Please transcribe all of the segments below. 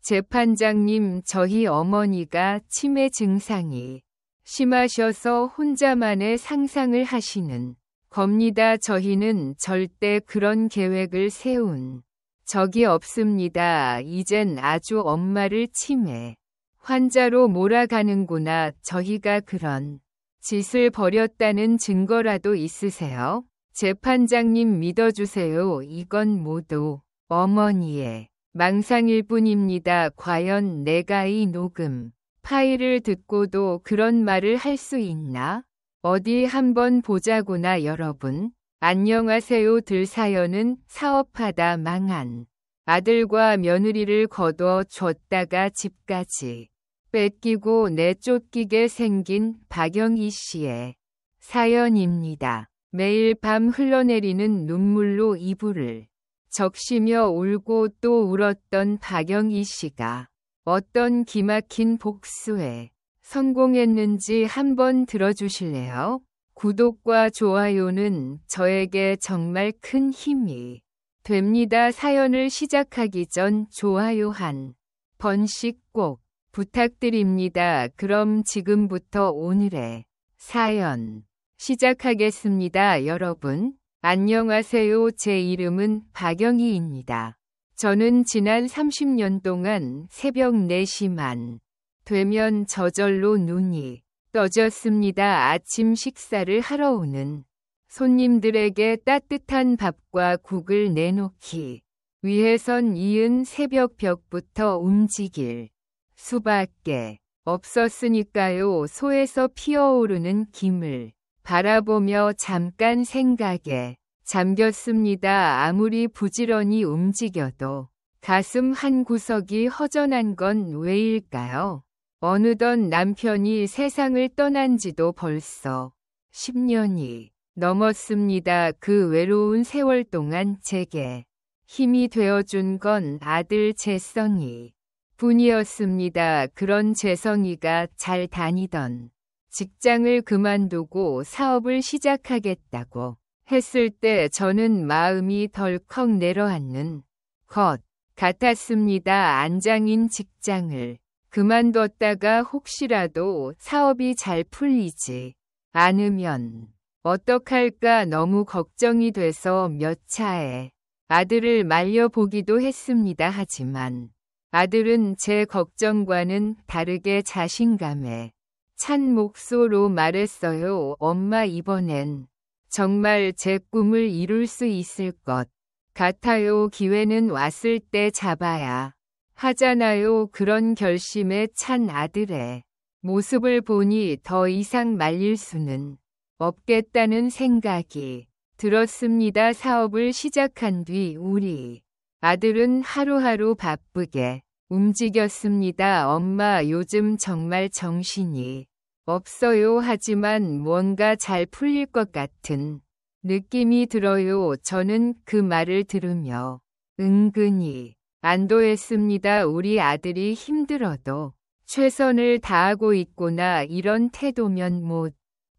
재판장님, 저희 어머니가 치매 증상이 심하셔서 혼자만의 상상을 하시는 겁니다. 저희는 절대 그런 계획을 세운 적이 없습니다. 이젠 아주 엄마를 치매 환자로 몰아가는구나. 저희가 그런 짓을 벌였다는 증거라도 있으세요? 재판장님, 믿어주세요. 이건 모두 어머니의 망상일 뿐입니다. 과연 내가 이 녹음 파일을 듣고도 그런 말을 할 수 있나? 어디 한번 보자고나. 여러분 안녕하세요. 들 사연은 사업하다 망한 아들과 며느리를 거둬 줬다가 집까지 뺏기고 내쫓기게 생긴 박영희 씨의 사연입니다. 매일 밤 흘러내리는 눈물로 이불을 적시며 울고 또 울었던 박영희 씨가 어떤 기막힌 복수에 성공했는지 한번 들어주실래요? 구독과 좋아요는 저에게 정말 큰 힘이 됩니다. 사연을 시작하기 전 좋아요 한 번씩 꼭 부탁드립니다. 그럼 지금부터 오늘의 사연 시작하겠습니다. 여러분 안녕하세요. 제 이름은 박영희입니다. 저는 지난 30년 동안 새벽 4시만 되면 저절로 눈이 떠졌습니다. 아침 식사를 하러 오는 손님들에게 따뜻한 밥과 국을 내놓기 위해선 이은 새벽벽부터 움직일 수밖에 없었으니까요. 소에서 피어오르는 김을 바라보며 잠깐 생각에 잠겼습니다. 아무리 부지런히 움직여도 가슴 한 구석이 허전한 건 왜일까요? 어느덧 남편이 세상을 떠난 지도 벌써 10년이 넘었습니다. 그 외로운 세월 동안 제게 힘이 되어준 건 아들 재성이 뿐이었습니다. 그런 재성이가 잘 다니던 직장을 그만두고 사업을 시작하겠다고 했을 때 저는 마음이 덜컥 내려앉는 것 같았습니다. 안장인 직장을 그만뒀다가 혹시라도 사업이 잘 풀리지 않으면 어떡할까 너무 걱정이 돼서 몇 차례 아들을 말려보기도 했습니다. 하지만 아들은 제 걱정과는 다르게 자신감에 찬 목소리로 말했어요. 엄마, 이번엔 정말 제 꿈을 이룰 수 있을 것 같아요. 기회는 왔을 때 잡아야 하잖아요. 그런 결심에 찬 아들의 모습을 보니 더 이상 말릴 수는 없겠다는 생각이 들었습니다. 사업을 시작한 뒤 우리 아들은 하루하루 바쁘게 움직였습니다. 엄마, 요즘 정말 정신이 없어요. 하지만 뭔가 잘 풀릴 것 같은 느낌이 들어요. 저는 그 말을 들으며 은근히 안도했습니다. 우리 아들이 힘들어도 최선을 다하고 있구나. 이런 태도면 못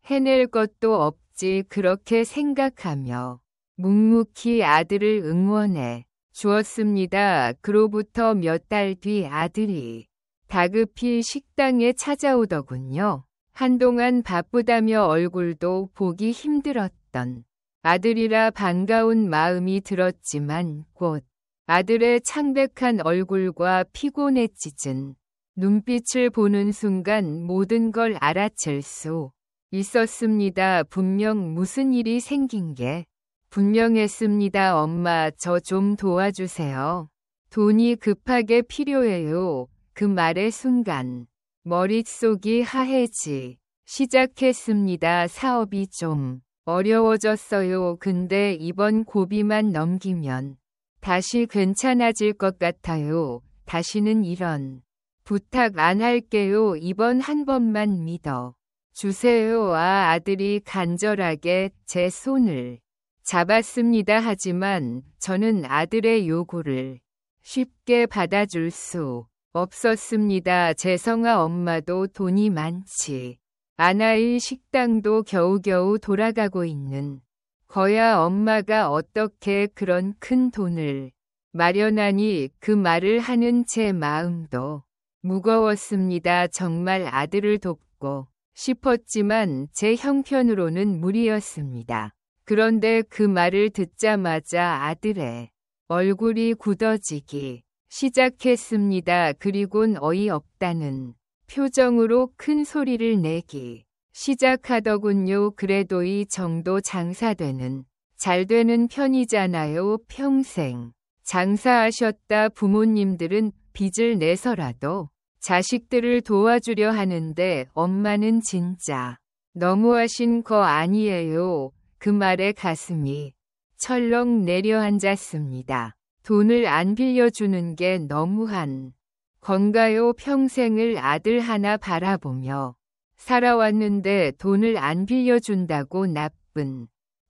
해낼 것도 없지. 그렇게 생각하며 묵묵히 아들을 응원해 주었습니다. 그로부터 몇 달 뒤 아들이 다급히 식당에 찾아오더군요. 한동안 바쁘다며 얼굴도 보기 힘들었던 아들이라 반가운 마음이 들었지만 곧 아들의 창백한 얼굴과 피곤에 찢은 눈빛을 보는 순간 모든 걸 알아챌 수 있었습니다. 분명 무슨 일이 생긴 게 분명했습니다. 엄마, 저 좀 도와주세요. 돈이 급하게 필요해요. 그 말의 순간 머릿속이 하얘지 시작했습니다. 사업이 좀 어려워졌어요. 근데 이번 고비만 넘기면 다시 괜찮아질 것 같아요. 다시는 이런 부탁 안 할게요. 이번 한 번만 믿어 주세요. 아들이 간절하게 제 손을 잡았습니다. 하지만 저는 아들의 요구를 쉽게 받아줄 수 없었습니다. 재성아, 엄마도 돈이 많지 않아요. 식당도 겨우겨우 돌아가고 있는 거야. 엄마가 어떻게 그런 큰 돈을 마련하니 그 말을 하는 제 마음도 무거웠습니다. 정말 아들을 돕고 싶었지만 제 형편으로는 무리였습니다. 그런데 그 말을 듣자마자 아들의 얼굴이 굳어지기 시작했습니다. 그리곤 어이없다는 표정으로 큰 소리를 내기 시작하더군요. 그래도 이 정도 장사되는 잘 되는 편이잖아요. 평생 장사하셨다. 부모님들은 빚을 내서라도 자식들을 도와주려 하는데 엄마는 진짜 너무하신 거 아니에요. 그 말에 가슴이 철렁 내려앉았습니다. 돈을 안 빌려주는 게 너무한 건가요? 평생을 아들 하나 바라보며 살아왔는데 돈을 안 빌려준다고 나쁜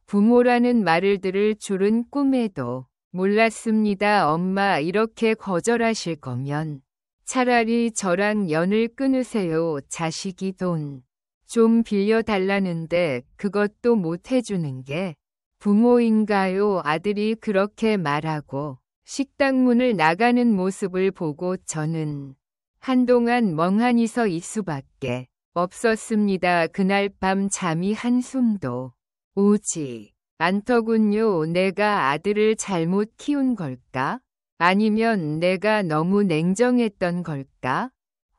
부모라는 말을 들을 줄은 꿈에도 몰랐습니다. 엄마 이렇게 거절하실 거면 차라리 저랑 연을 끊으세요. 자식이 돈 좀 빌려달라는데 그것도 못 해주는 게 부모인가요? 아들이 그렇게 말하고 식당 문을 나가는 모습을 보고 저는 한동안 멍하니 서 있을 수밖에 없었습니다. 그날 밤 잠이 한숨도 오지 않더군요. 내가 아들을 잘못 키운 걸까? 아니면 내가 너무 냉정했던 걸까?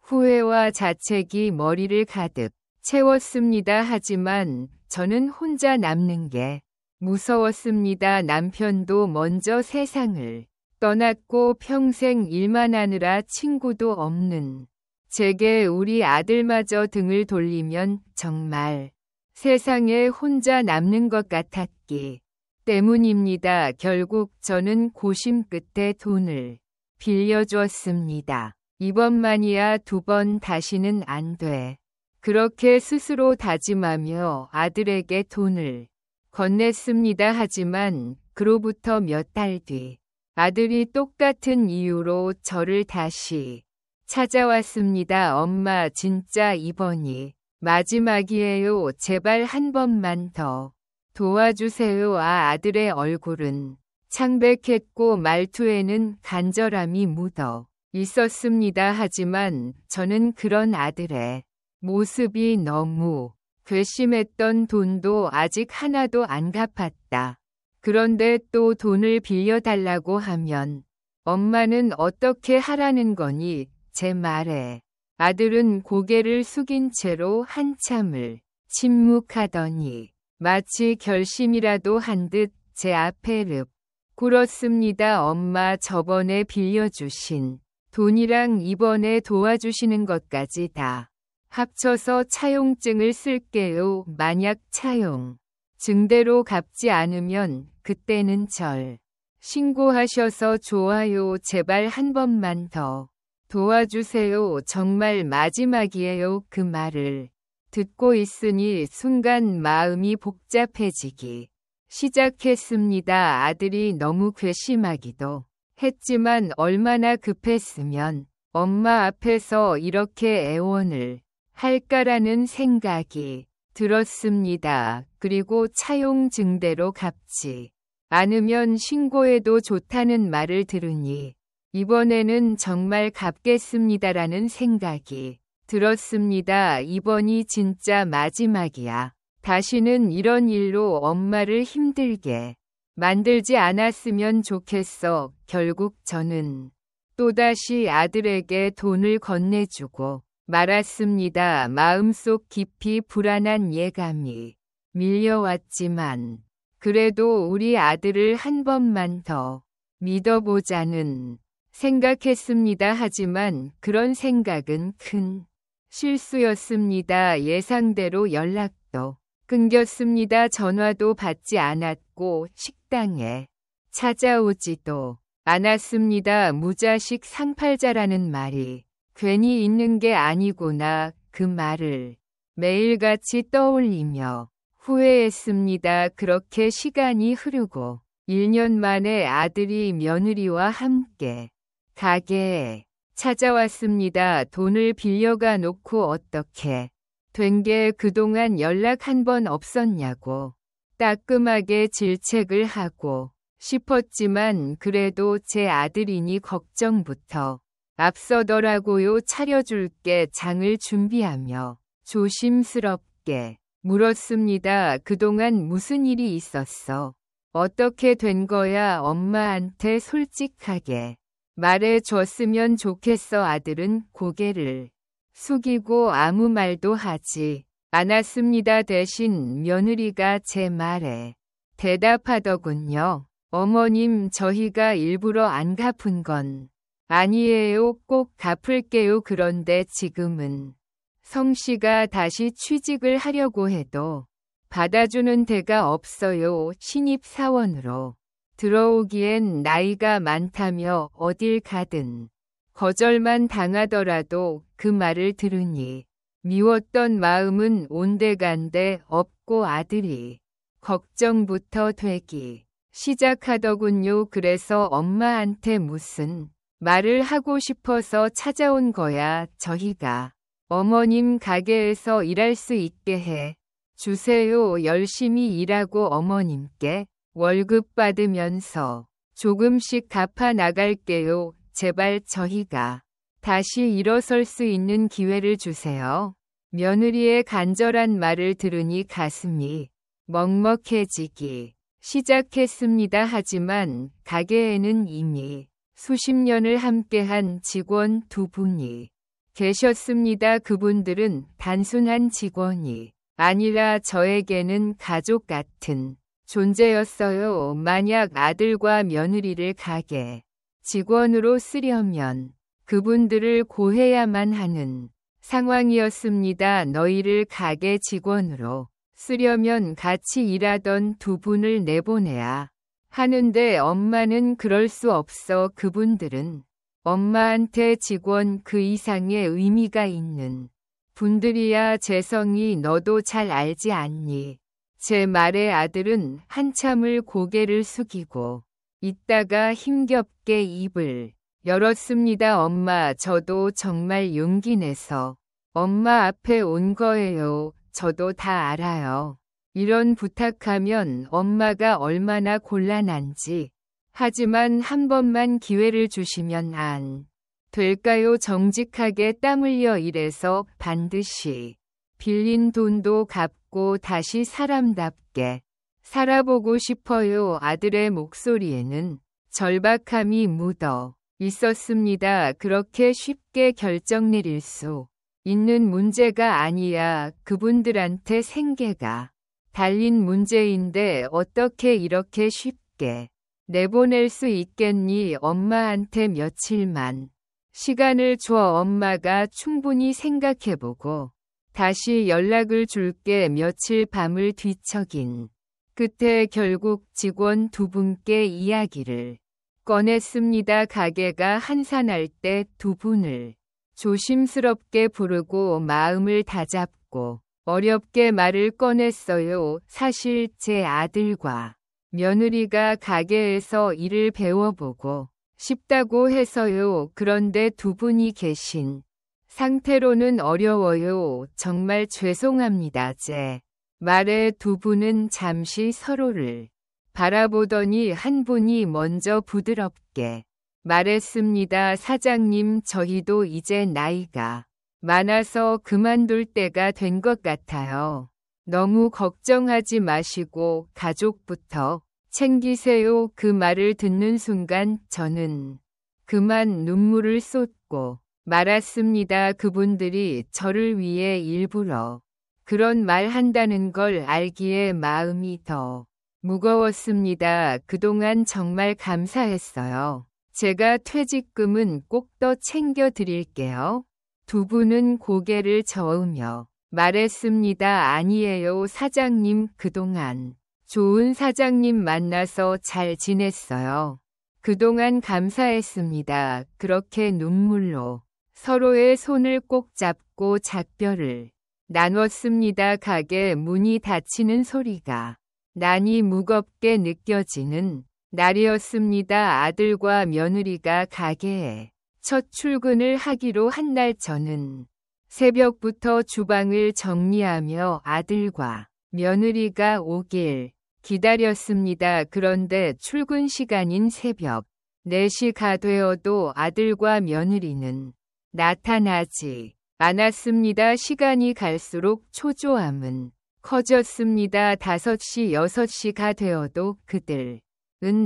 후회와 자책이 머리를 가득 채웠습니다. 하지만 저는 혼자 남는 게 무서웠습니다. 남편도 먼저 세상을 떠났고 평생 일만 하느라 친구도 없는 제게 우리 아들마저 등을 돌리면 정말 세상에 혼자 남는 것 같았기 때문입니다. 결국 저는 고심 끝에 돈을 빌려주었습니다. 이번만이야 두 번 다시는 안 돼. 그렇게 스스로 다짐하며 아들에게 돈을 건넸습니다. 하지만 그로부터 몇 달 뒤 아들이 똑같은 이유로 저를 다시 찾아왔습니다. 엄마 진짜 이번이 마지막이에요. 제발 한 번만 더 도와주세요. 아들의 얼굴은 창백했고 말투에는 간절함이 묻어 있었습니다. 하지만 저는 그런 아들의 모습이 너무 괘씸했던 돈도 아직 하나도 안 갚았다. 그런데 또 돈을 빌려달라고 하면 엄마는 어떻게 하라는 거니? 제 말에 아들은 고개를 숙인 채로 한참을 침묵하더니 마치 결심이라도 한 듯 제 앞에 릅 꿇었습니다. 엄마 저번에 빌려주신 돈이랑 이번에 도와주시는 것까지 다 합쳐서 차용증을 쓸게요. 만약 차용증대로 갚지 않으면 그때는 절 신고하셔서 좋아요. 제발 한 번만 더 도와주세요. 정말 마지막이에요. 그 말을 듣고 있으니 순간 마음이 복잡해지기 시작했습니다. 아들이 너무 괘씸하기도 했지만 얼마나 급했으면 엄마 앞에서 이렇게 애원을 할까라는 생각이 들었습니다. 그리고 차용증대로 갚지 않으면 신고해도 좋다는 말을 들으니 이번에는 정말 갚겠습니다라는 생각이 들었습니다. 이번이 진짜 마지막이야. 다시는 이런 일로 엄마를 힘들게 만들지 않았으면 좋겠어. 결국 저는 또다시 아들에게 돈을 건네주고 말았습니다. 마음속 깊이 불안한 예감이 밀려왔지만 그래도 우리 아들을 한 번만 더 믿어보자는 생각했습니다. 하지만 그런 생각은 큰 실수였습니다. 예상대로 연락도 끊겼습니다. 전화도 받지 않았고 식당에 찾아오지도 않았습니다. 무자식 상팔자라는 말이 괜히 있는 게 아니구나. 그 말을 매일같이 떠올리며 후회했습니다. 그렇게 시간이 흐르고 1년 만에 아들이 며느리와 함께 가게에 찾아왔습니다. 돈을 빌려가 놓고 어떻게 된 게 그동안 연락 한 번 없었냐고 따끔하게 질책을 하고 싶었지만 그래도 제 아들이니 걱정부터 앞서더라고요. 차려줄게 장을 준비하며 조심스럽게 물었습니다. 그동안 무슨 일이 있었어? 어떻게 된 거야? 엄마한테 솔직하게 말해줬으면 좋겠어. 아들은 고개를 숙이고 아무 말도 하지 않았습니다. 대신 며느리가 제 말에 대답하더군요. 어머님, 저희가 일부러 안 갚은 건 아니에요. 꼭 갚을게요. 그런데 지금은 성씨가 다시 취직을 하려고 해도 받아주는 데가 없어요. 신입사원으로 들어오기엔 나이가 많다며 어딜 가든 거절만 당하더라도 그 말을 들으니 미웠던 마음은 온데간데 없고 아들이 걱정부터 되기 시작하더군요. 그래서 엄마한테 무슨 말을 하고 싶어서 찾아온 거야. 저희가 어머님 가게에서 일할 수 있게 해 주세요. 열심히 일하고 어머님께 월급 받으면서 조금씩 갚아 나갈게요. 제발 저희가 다시 일어설 수 있는 기회를 주세요. 며느리의 간절한 말을 들으니 가슴이 먹먹해지기 시작했습니다. 하지만 가게에는 이미 수십 년을 함께한 직원 두 분이 계셨습니다. 그분들은 단순한 직원이 아니라 저에게는 가족 같은 존재였어요. 만약 아들과 며느리를 가게 직원으로 쓰려면 그분들을 고해야만 하는 상황이었습니다. 너희를 가게 직원으로 쓰려면 같이 일하던 두 분을 내보내야 하는데 엄마는 그럴 수 없어. 그분들은 엄마한테 직원 그 이상의 의미가 있는 분들이야. 재성이 너도 잘 알지 않니? 제 말에 아들은 한참을 고개를 숙이고 있다가 힘겹게 입을 열었습니다. 엄마, 저도 정말 용기 내서 엄마 앞에 온 거예요. 저도 다 알아요. 이런 부탁하면 엄마가 얼마나 곤란한지. 하지만 한 번만 기회를 주시면 안 될까요? 정직하게 땀 흘려 일해서 반드시 빌린 돈도 갚고 다시 사람답게 살아보고 싶어요. 아들의 목소리에는 절박함이 묻어 있었습니다. 그렇게 쉽게 결정 내릴 수 있는 문제가 아니야. 그분들한테 생계가 달린 문제인데 어떻게 이렇게 쉽게 내보낼 수 있겠니? 엄마한테 며칠만 시간을 줘. 엄마가 충분히 생각해보고 다시 연락을 줄게. 며칠 밤을 뒤척인 끝에 결국 직원 두 분께 이야기를 꺼냈습니다. 가게가 한산할 때 두 분을 조심스럽게 부르고 마음을 다잡고 어렵게 말을 꺼냈어요. 사실 제 아들과 며느리가 가게에서 일을 배워보고 싶다고 해서요. 그런데 두 분이 계신 상태로는 어려워요. 정말 죄송합니다. 제 말에 두 분은 잠시 서로를 바라보더니 한 분이 먼저 부드럽게 말했습니다. 사장님, 저희도 이제 나이가 많아서 그만둘 때가 된 것 같아요. 너무 걱정하지 마시고 가족부터 챙기세요. 그 말을 듣는 순간 저는 그만 눈물을 쏟고 말았습니다. 그분들이 저를 위해 일부러 그런 말 한다는 걸 알기에 마음이 더 무거웠습니다. 그동안 정말 감사했어요. 제가 퇴직금은 꼭 더 챙겨 드릴게요. 두 분은 고개를 저으며 말했습니다. 아니에요, 사장님. 그동안 좋은 사장님 만나서 잘 지냈어요. 그동안 감사했습니다. 그렇게 눈물로 서로의 손을 꼭 잡고 작별을 나눴습니다. 가게 문이 닫히는 소리가 나니 무겁게 느껴지는 날이었습니다. 아들과 며느리가 가게에 첫 출근을 하기로 한 날 저는 새벽부터 주방을 정리하며 아들과 며느리가 오길 기다렸습니다. 그런데 출근 시간인 새벽 4시가 되어도 아들과 며느리는 나타나지 않았습니다. 시간이 갈수록 초조함은 커졌습니다. 5시, 6시가 되어도 그들은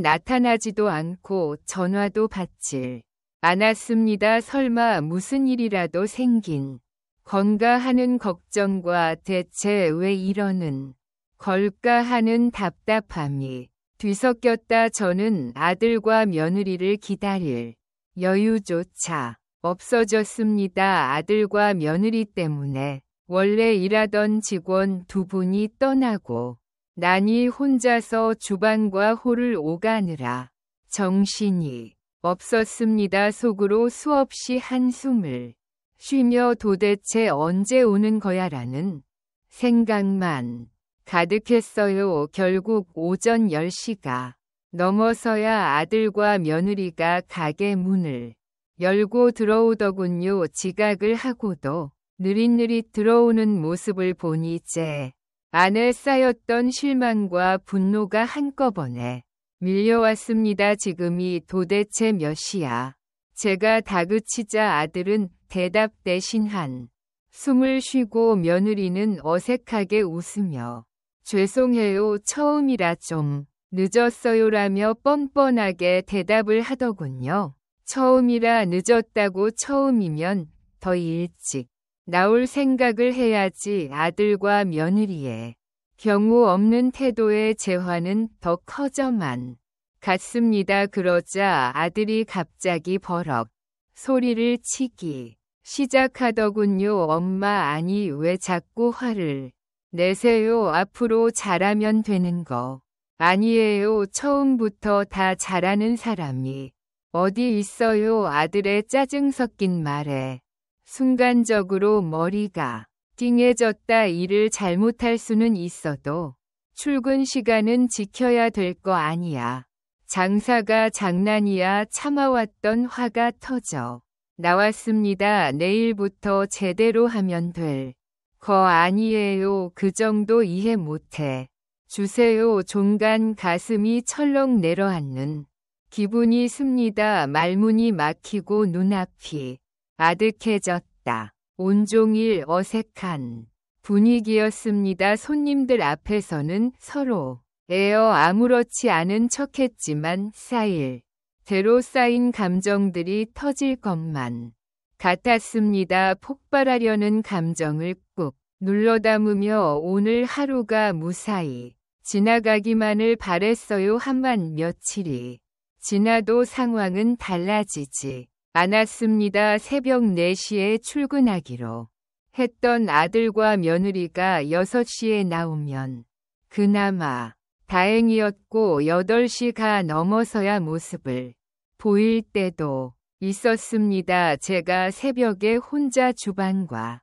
나타나지도 않고 전화도 받질 않았습니다. 설마 무슨 일이라도 생긴 건가 하는 걱정과 대체 왜 이러는 걸까 하는 답답함이 뒤섞였다. 저는 아들과 며느리를 기다릴 여유조차 없어졌습니다. 아들과 며느리 때문에 원래 일하던 직원 2분이 떠나고 나니 혼자서 주방과 홀을 오가느라 정신이 없었습니다. 속으로 수없이 한숨을 쉬며 도대체 언제 오는 거야라는 생각만 가득했어요. 결국 오전 10시가 넘어서야 아들과 며느리가 가게 문을 열고 들어오더군요. 지각을 하고도 느릿느릿 들어오는 모습을 보니 제 안에 쌓였던 실망과 분노가 한꺼번에 밀려왔습니다. 지금이 도대체 몇 시야? 제가 다그치자 아들은 대답 대신 한 숨을 쉬고 며느리는 어색하게 웃으며 죄송해요. 처음이라 좀 늦었어요라며 뻔뻔하게 대답을 하더군요. 처음이라 늦었다고. 처음이면 더 일찍 나올 생각을 해야지. 아들과 며느리의 경우 없는 태도의 재화는 더 커져만 갔습니다. 그러자 아들이 갑자기 버럭 소리를 치기 시작하더군요. 엄마, 아니 왜 자꾸 화를 내세요? 앞으로 잘하면 되는 거 아니에요. 처음부터 다 잘하는 사람이 어디 있어요? 아들의 짜증 섞인 말에 순간적으로 머리가 띵해졌다. 일을 잘못할 수는 있어도 출근 시간은 지켜야 될 거 아니야. 장사가 장난이야. 참아왔던 화가 터져 나왔습니다. 내일부터 제대로 하면 될 거 아니에요. 그 정도 이해 못해 주세요. 종간 가슴이 철렁 내려앉는 기분이 습니다. 말문이 막히고 눈앞이 아득해졌다. 온종일 어색한 분위기였습니다. 손님들 앞에서는 서로 아무렇지 않은 척했지만 쌓일 대로 쌓인 감정들이 터질 것만 같았습니다. 폭발하려는 감정을 꾹 눌러 담으며 오늘 하루가 무사히 지나가기만을 바랬어요. 한만 며칠이 지나도 상황은 달라지지 않았습니다. 새벽 4시에 출근하기로 했던 아들과 며느리가 6시에 나오면 그나마 다행이었고 8시가 넘어서야 모습을 보일 때도 있었습니다. 제가 새벽에 혼자 주방과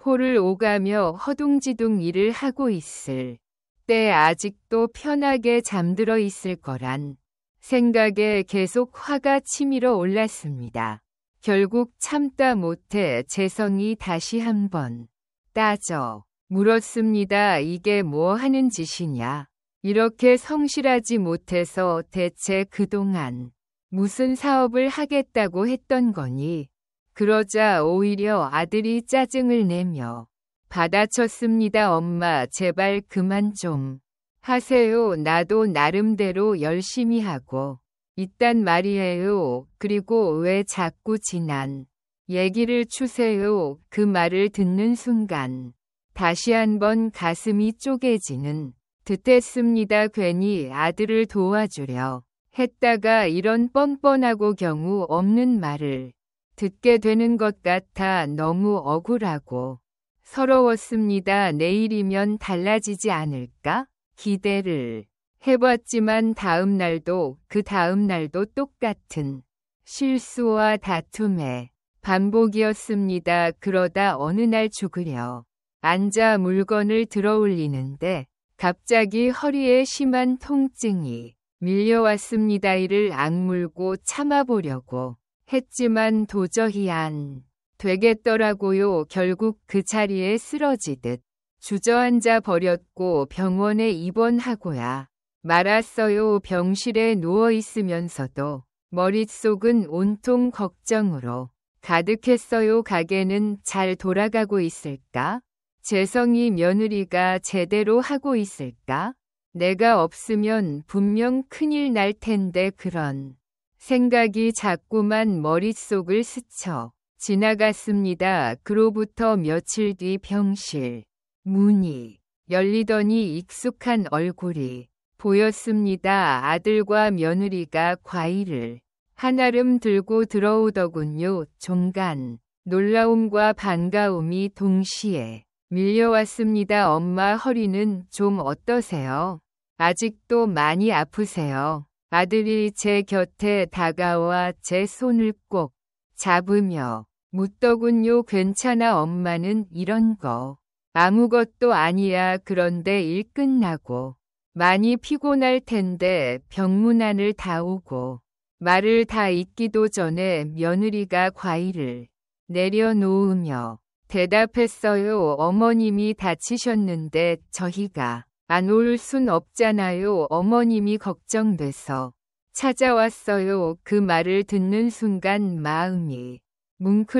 홀을 오가며 허둥지둥 일을 하고 있을 때 아직도 편하게 잠들어 있을 거란 생각에 계속 화가 치밀어 올랐습니다. 결국 참다 못해 재성이 다시 한번 따져 물었습니다. 이게 뭐 하는 짓이냐? 이렇게 성실하지 못해서 대체 그동안 무슨 사업을 하겠다고 했던 거니? 그러자 오히려 아들이 짜증을 내며 받아쳤습니다. 엄마, 제발 그만 좀 하세요. 나도 나름대로 열심히 하고 있단 말이에요. 그리고 왜 자꾸 지난 얘기를 추세요? 그 말을 듣는 순간 다시 한번 가슴이 쪼개지는 듯했습니다. 괜히 아들을 도와주려 했다가 이런 뻔뻔하고 경우 없는 말을 듣게 되는 것 같아 너무 억울하고 서러웠습니다. 내일이면 달라지지 않을까? 기대를 해봤지만 다음 날도 그 다음 날도 똑같은 실수와 다툼의 반복이었습니다. 그러다 어느 날 죽으려 앉아 물건을 들어 올리는데 갑자기 허리에 심한 통증이 밀려왔습니다. 이를 악물고 참아보려고 했지만 도저히 안 되겠더라고요. 결국 그 자리에 쓰러지듯 주저앉아 버렸고 병원에 입원하고야 말았어요. 병실에 누워 있으면서도 머릿속은 온통 걱정으로 가득했어요. 가게는 잘 돌아가고 있을까? 재성이 며느리가 제대로 하고 있을까? 내가 없으면 분명 큰일 날 텐데 그런 생각이 자꾸만 머릿속을 스쳐 지나갔습니다. 그로부터 며칠 뒤 병실 문이 열리더니 익숙한 얼굴이 보였습니다. 아들과 며느리가 과일을 한아름 들고 들어오더군요. 종간 놀라움과 반가움이 동시에 밀려왔습니다. 엄마 허리는 좀 어떠세요? 아직도 많이 아프세요? 아들이 제 곁에 다가와 제 손을 꼭 잡으며 묻더군요. 괜찮아 엄마는 이런 거 아무것도 아니야. 그런데 일 끝나고 많이 피곤할 텐데 병문안을 다 오고 말을 다 잊기도 전에 며느리가 과일을 내려놓으며 대답했어요. 어머님이 다치셨는데 저희가 안 올 순 없잖아요. 어머님이 걱정돼서 찾아왔어요. 그 말을 듣는 순간 마음이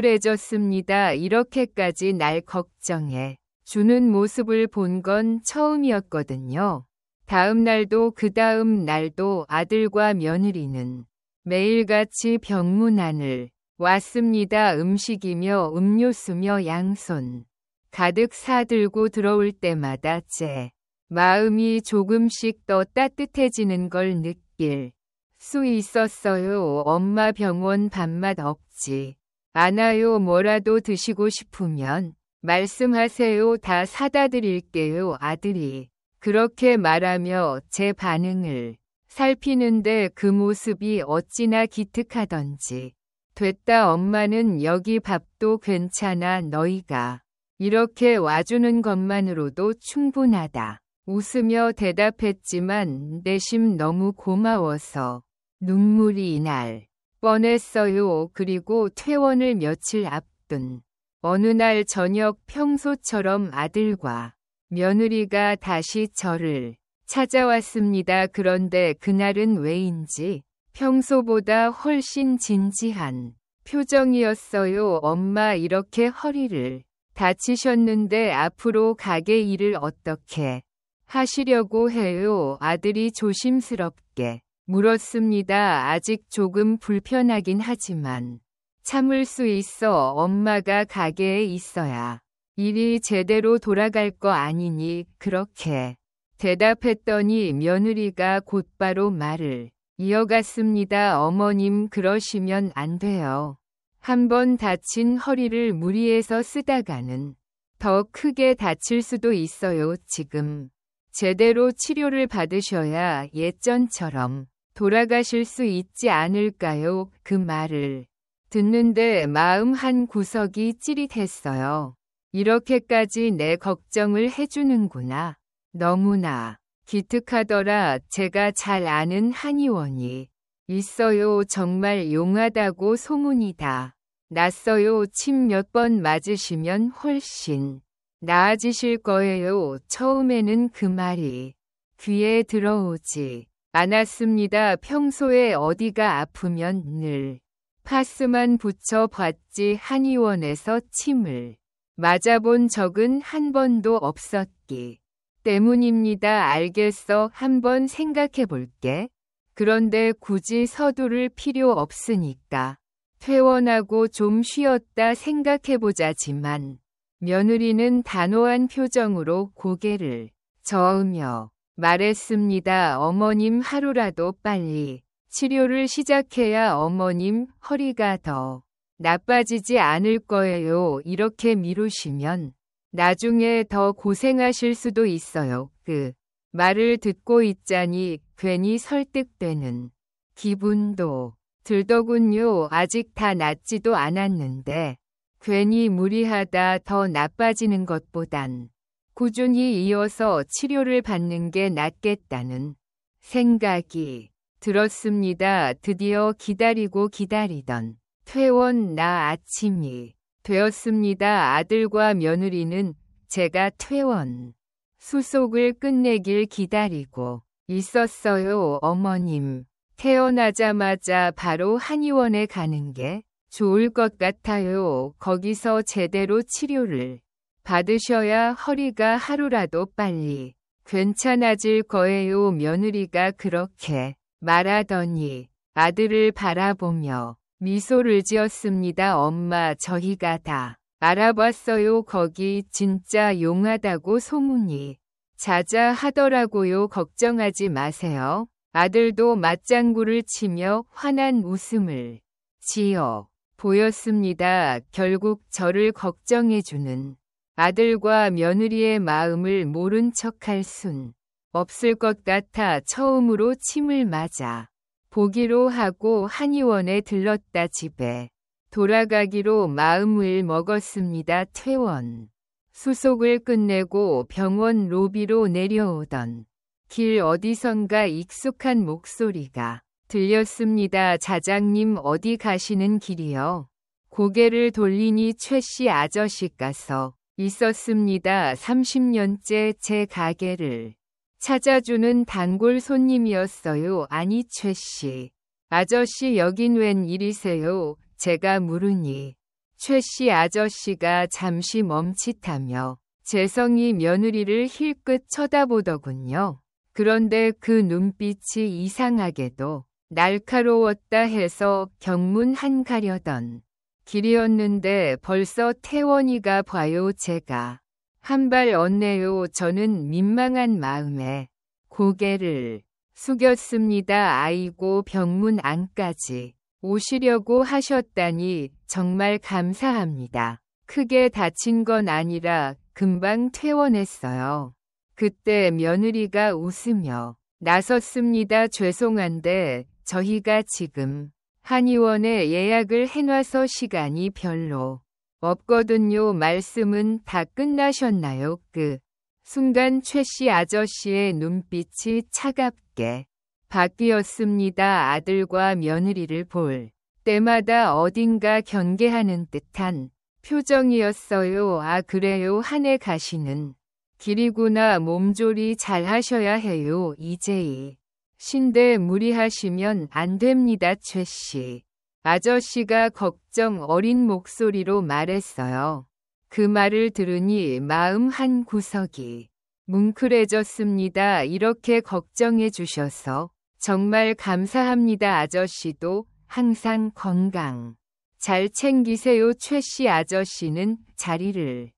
뭉클해졌습니다. 이렇게까지 날 걱정해 주는 모습을 본 건 처음이었거든요. 다음 날도 그 다음 날도 아들과 며느리는 매일같이 병문안을 왔습니다. 음식이며 음료수며 양손 가득 사들고 들어올 때마다 제 마음이 조금씩 더 따뜻해지는 걸 느낄 수 있었어요. 엄마 병원 밥맛 없지 않아요. 뭐라도 드시고 싶으면 말씀하세요. 다 사다 드릴게요. 아들이 그렇게 말하며 제 반응을 살피는데 그 모습이 어찌나 기특하던지. 됐다 엄마는 여기 밥도 괜찮아. 너희가 이렇게 와주는 것만으로도 충분하다. 웃으며 대답했지만 내심 너무 고마워서 눈물이 날 뻔했어요. 그리고 퇴원을 며칠 앞둔 어느 날 저녁 평소처럼 아들과 며느리가 다시 저를 찾아왔습니다. 그런데 그날은 왜인지 평소보다 훨씬 진지한 표정이었어요. 엄마 이렇게 허리를 다치셨는데 앞으로 가게 일을 어떻게 하시려고 해요? 아들이 조심스럽게 물었습니다. 아직 조금 불편하긴 하지만 참을 수 있어. 엄마가 가게에 있어야 일이 제대로 돌아갈 거 아니니 그렇게 대답했더니 며느리가 곧바로 말을 이어갔습니다. 어머님 그러시면 안 돼요. 한번 다친 허리를 무리해서 쓰다가는 더 크게 다칠 수도 있어요. 지금 제대로 치료를 받으셔야 예전처럼 돌아가실 수 있지 않을까요? 그 말을 듣는데 마음 한 구석이 찌릿했어요. 이렇게까지 내 걱정을 해주는구나. 너무나 기특하더라. 제가 잘 아는 한의원이 있어요. 정말 용하다고 소문이다. 났어요. 침 몇 번 맞으시면 훨씬 나아지실 거예요. 처음에는 그 말이 귀에 들어오지 않았습니다. 평소에 어디가 아프면 늘 파스만 붙여봤지 한의원에서 침을 맞아본 적은 한 번도 없었기 때문입니다. 알겠어. 한번 생각해 볼게. 그런데 굳이 서두를 필요 없으니까 퇴원하고 좀 쉬었다 생각해보자지만 며느리는 단호한 표정으로 고개를 저으며 말했습니다. 어머님 하루라도 빨리 치료를 시작해야 어머님 허리가 더 나빠지지 않을 거예요. 이렇게 미루시면 나중에 더 고생하실 수도 있어요. 그 말을 듣고 있자니 괜히 설득되는 기분도 들더군요. 아직 다 낫지도 않았는데 괜히 무리하다 더 나빠지는 것보단 꾸준히 이어서 치료를 받는 게 낫겠다는 생각이 들었습니다. 드디어 기다리고 기다리던 퇴원 나 아침이 되었습니다. 아들과 며느리는 제가 퇴원 수속을 끝내길 기다리고 있었어요, 어머님. 태어나자마자 바로 한의원에 가는 게 좋을 것 같아요. 거기서 제대로 치료를 받으셔야 허리가 하루라도 빨리 괜찮아질 거예요. 며느리가 그렇게 말하더니 아들을 바라보며 미소를 지었습니다. 엄마, 저희가 다 알아봤어요. 거기 진짜 용하다고 소문이 자자하더라고요. 걱정하지 마세요. 아들도 맞장구를 치며 환한 웃음을 지어 보였습니다. 결국 저를 걱정해주는 아들과 며느리의 마음을 모른 척할 순 없을 것 같아 처음으로 침을 맞아 보기로 하고 한의원에 들렀다. 집에 돌아가기로 마음을 먹었습니다. 퇴원 수속을 끝내고 병원 로비로 내려오던 길 어디선가 익숙한 목소리가 들렸습니다. 자장님, 어디 가시는 길이요? 고개를 돌리니 최씨 아저씨가서 있었습니다. 30년째 제 가게를 찾아주는 단골 손님이었어요. 아니, 최씨 아저씨, 여긴 웬 일이세요? 제가 물으니 최씨 아저씨가 잠시 멈칫하며 재성이 며느리를 힐끗 쳐다보더군요. 그런데 그 눈빛이 이상하게도 날카로웠다 해서 경문 가려던 길이었는데 벌써 태원이가 봐요. 제가 한 발 엇내요. 저는 민망한 마음에 고개를 숙였습니다. 아이고, 병문 안까지 오시려고 하셨다니 정말 감사합니다. 크게 다친 건 아니라 금방 퇴원했어요. 그때 며느리가 웃으며 나섰습니다. 죄송한데 저희가 지금 한의원에 예약을 해놔서 시간이 별로 없거든요. 말씀은 다 끝나셨나요? 그 순간 최씨 아저씨의 눈빛이 차갑게 바뀌었습니다. 아들과 며느리를 볼 때마다 어딘가 경계하는 듯한 표정이었어요. 아, 그래요. 한해 가시는 길이구나. 몸조리 잘 하셔야 해요. 이제 신대 무리하시면 안 됩니다. 최씨 아저씨가 걱정 어린 목소리로 말했어요. 그 말을 들으니 마음 한 구석이 뭉클해졌습니다. 이렇게 걱정해 주셔서 정말 감사합니다. 아저씨도 항상 건강 잘 챙기세요. 최씨 아저씨는 자리를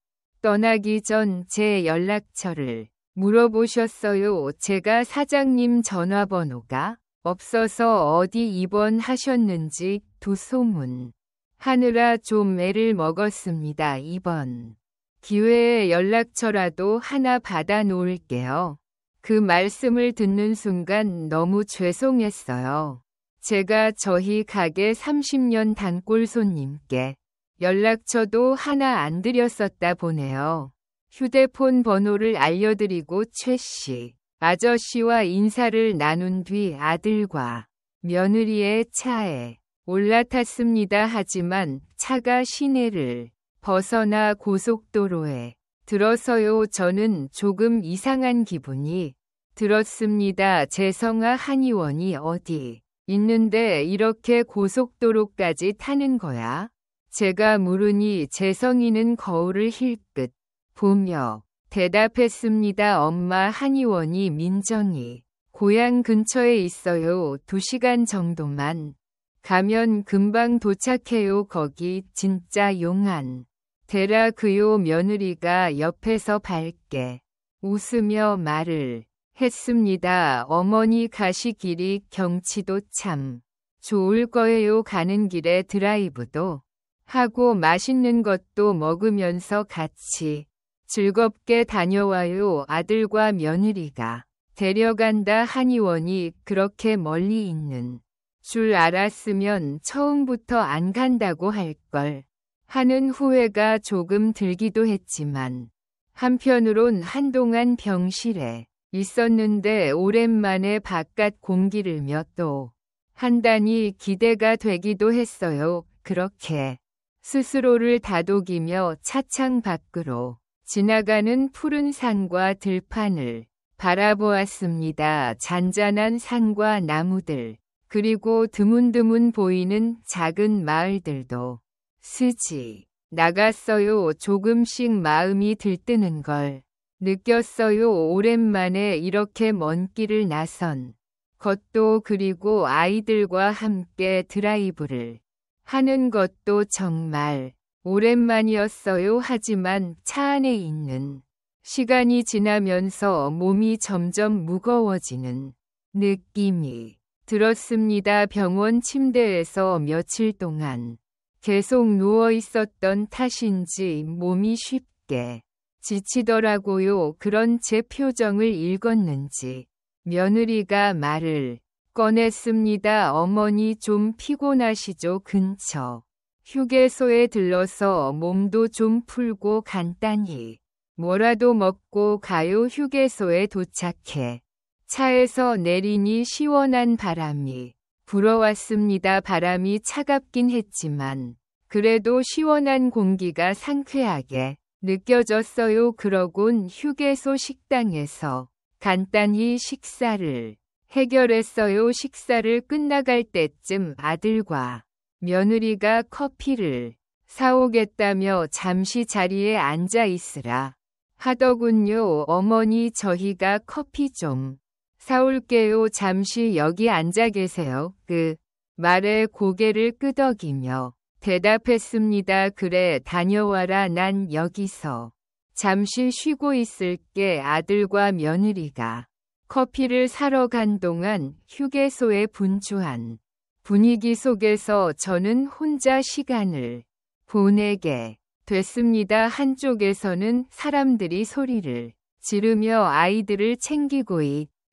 떠나기 전 제 연락처를 물어보셨어요. 제가 사장님 전화번호가 없어서 어디 입원하셨는지 두 소문 하느라 좀 애를 먹었습니다. 이번 기회에 연락처라도 하나 받아 놓을게요. 그 말씀을 듣는 순간 너무 죄송했어요. 제가 저희 가게 30년 단골 손님께 연락처도 하나 안 드렸었다 보네요. 휴대폰 번호를 알려드리고 최씨 아저씨와 인사를 나눈 뒤 아들과 며느리의 차에 올라탔습니다. 하지만 차가 시내를 벗어나 고속도로에 들어서요. 저는 조금 이상한 기분이 들었습니다. 재성아, 한의원이 어디 있는데 이렇게 고속도로까지 타는 거야? 제가 물으니 재성이는 거울을 힐끗 보며 대답했습니다. 엄마, 한의원이 민정이 고향 근처에 있어요. 2시간 정도만 가면 금방 도착해요. 거기 진짜 용한 데라. 그요. 며느리가 옆에서 밝게 웃으며 말을 했습니다. 어머니 가시길이 경치도 참 좋을 거예요. 가는 길에 드라이브도 하고 맛있는 것도 먹으면서 같이 즐겁게 다녀와요. 아들과 며느리가 데려간다. 한의원이 그렇게 멀리 있는 줄 알았으면 처음부터 안 간다고 할걸 하는 후회가 조금 들기도 했지만 한편으론 한동안 병실에 있었는데 오랜만에 바깥 공기를 몇 도 한다니 기대가 되기도 했어요. 그렇게 스스로를 다독이며 차창 밖으로 지나가는 푸른 산과 들판을 바라보았습니다. 잔잔한 산과 나무들, 그리고 드문드문 보이는 작은 마을들도 스지 나갔어요. 조금씩 마음이 들뜨는 걸 느꼈어요. 오랜만에 이렇게 먼 길을 나선 것도, 그리고 아이들과 함께 드라이브를 하는 것도 정말 오랜만이었어요. 하지만 차 안에 있는 시간이 지나면서 몸이 점점 무거워지는 느낌이 들었습니다. 병원 침대에서 며칠 동안 계속 누워 있었던 탓인지 몸이 쉽게 지치더라고요. 그런 제 표정을 읽었는지 며느리가 말을 꺼냈습니다. 어머니 좀 피곤하시죠? 근처 휴게소에 들러서 몸도 좀 풀고 간단히 뭐라도 먹고 가요. 휴게소에 도착해 차에서 내리니 시원한 바람이 불어왔습니다. 바람이 차갑긴 했지만 그래도 시원한 공기가 상쾌하게 느껴졌어요. 그러곤 휴게소 식당에서 간단히 식사를 해결했어요. 식사를 끝나갈 때쯤 아들과 며느리가 커피를 사오겠다며 잠시 자리에 앉아 있으라 하더군요. 어머니 저희가 커피 좀 사올게요. 잠시 여기 앉아 계세요. 그 말에 고개를 끄덕이며 대답했습니다. 그래 다녀와라. 난 여기서 잠시 쉬고 있을게. 아들과 며느리가 커피를 사러 간 동안 휴게소의 분주한 분위기 속에서 저는 혼자 시간을 보내게 됐습니다. 한쪽에서는 사람들이 소리를 지르며 아이들을 챙기고